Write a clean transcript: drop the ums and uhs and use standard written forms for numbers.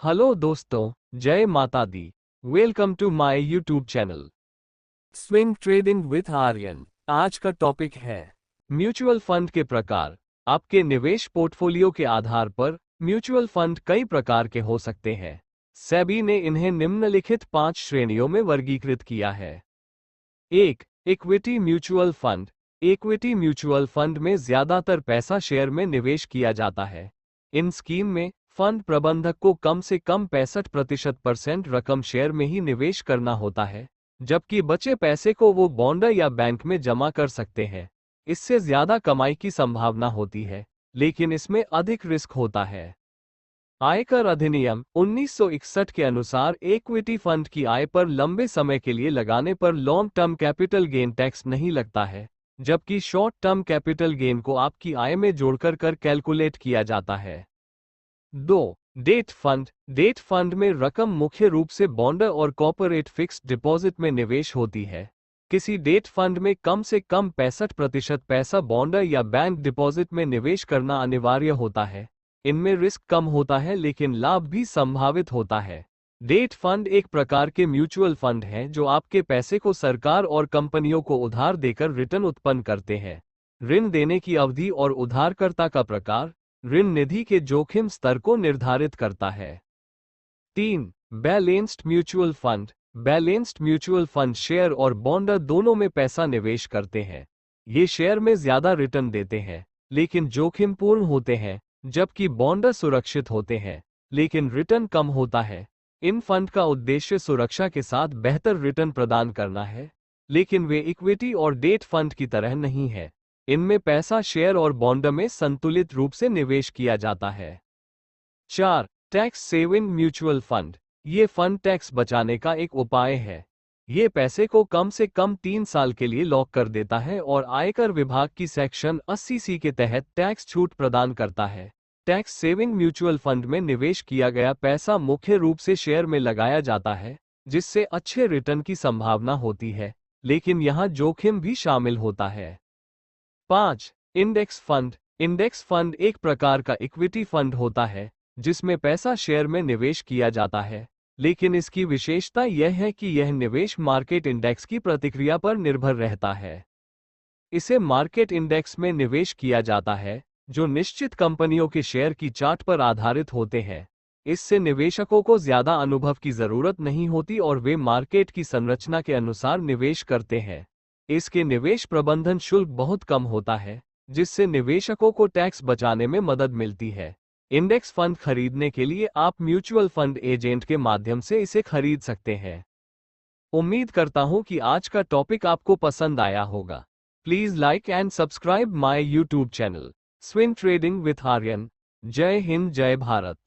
Hello दोस्तों, जय माता दी। Welcome to my YouTube channel swing trading with Aryan. आज का टॉपिक है म्यूचुअल फंड के प्रकार। आपके निवेश पोर्टफोलियो के आधार पर म्यूचुअल फंड कई प्रकार के हो सकते हैं। सेबी ने इन्हें निम्नलिखित 5 श्रेणियों में वर्गीकृत किया है। 1. Equity mutual fund. Equity mutual fund में ज्यादातर पैसा शेयर में निवेश किया जाता है। इन स्कीम में फंड प्रबंधक को कम से कम 65% रकम शेयर में ही निवेश करना होता है, जबकि बचे पैसे को वो बॉन्ड या बैंक में जमा कर सकते हैं। इससे ज्यादा कमाई की संभावना होती है, लेकिन इसमें अधिक रिस्क होता है। आयकर अधिनियम 1961 के अनुसार इक्विटी फंड की आय पर लंबे समय के लिए लगाने पर long term capital gain tax नहीं लगता है, जबकि शॉर्ट टर्म कैपिटल गेन को आपकी आय में जोड़कर कर कैलकुलेट किया जाता है। 2. Date fund. डेट फंड में रकम मुख्य रूप से बॉन्ड और कॉर्पोरेट फिक्स्ड डिपॉजिट में निवेश होती है। किसी डेट फंड में कम से कम 65% पैसा बॉन्ड या बैंक डिपॉजिट में निवेश करना अनिवार्य होता है। इनमें रिस्क कम होता है, लेकिन लाभ भी संभावित होता है। डेट फंड एक प्रकार के म्यूचुअल फंड हैं जो आपके पैसे को सरकार और कंपनियों को उधार देकर रिटर्न उत्पन्न करते हैं। ऋण देने की अवधि और उधारकर्ता का प्रकार ऋण निधि के जोखिम स्तर को निर्धारित करता है। 3. Balanced mutual fund. Balanced mutual fund share और बॉन्ड दोनों में पैसा निवेश करते हैं। ये शेयर में ज्यादा रिटर्न देते हैं, लेकिन जोखिमपूर्ण होते हैं, जबकि बॉन्ड सुरक्षित होते हैं, लेकिन रिटर्न कम होता है। इन फंड का उद्देश्य सुरक्षा के साथ बेहतर रिटर्न प्रदान करना है, लेकिन वे इक्विटी और डेट फंड की तरह नहीं है। इनमें पैसा शेयर और बॉन्ड में संतुलित रूप से निवेश किया जाता है। 4. Tax saving mutual fund. ये फंड टैक्स बचाने का एक उपाय है। ये पैसे को कम से कम 3 साल के लिए लॉक कर देता है और आयकर विभाग की सेक्शन 80C के तहत टैक्स छूट प्रदान करता है। टैक्स सेविंग म्यूचुअल फंड में निवेश किया गया पैसा मुख्य रूप से शेयर में लगाया जाता है, जिससे अच्छे रिटर्न की संभावना होती है, लेकिन यहाँ जोखिम भी शामिल होता है। 5. Index fund. इंडेक्स फंड एक प्रकार का इक्विटी फंड होता है जिसमें पैसा शेयर में निवेश किया जाता है, लेकिन इसकी विशेषता यह है कि यह निवेश मार्केट इंडेक्स की प्रतिक्रिया पर निर्भर रहता है। इसे मार्केट इंडेक्स में निवेश किया जाता है, जो निश्चित कंपनियों के शेयर की चार्ट पर आधारित होते हैं। इससे निवेशकों को ज्यादा अनुभव की जरूरत नहीं होती और वे मार्केट की संरचना के अनुसार निवेश करते हैं। इसके निवेश प्रबंधन शुल्क बहुत कम होता है, जिससे निवेशकों को टैक्स बचाने में मदद मिलती है। इंडेक्स फंड खरीदने के लिए आप म्यूचुअल फंड एजेंट के माध्यम से इसे खरीद सकते हैं। उम्मीद करता हूं कि आज का टॉपिक आपको पसंद आया होगा। Please like and subscribe my YouTube channel swing trading with Aryan. जय हिंद, जय भारत।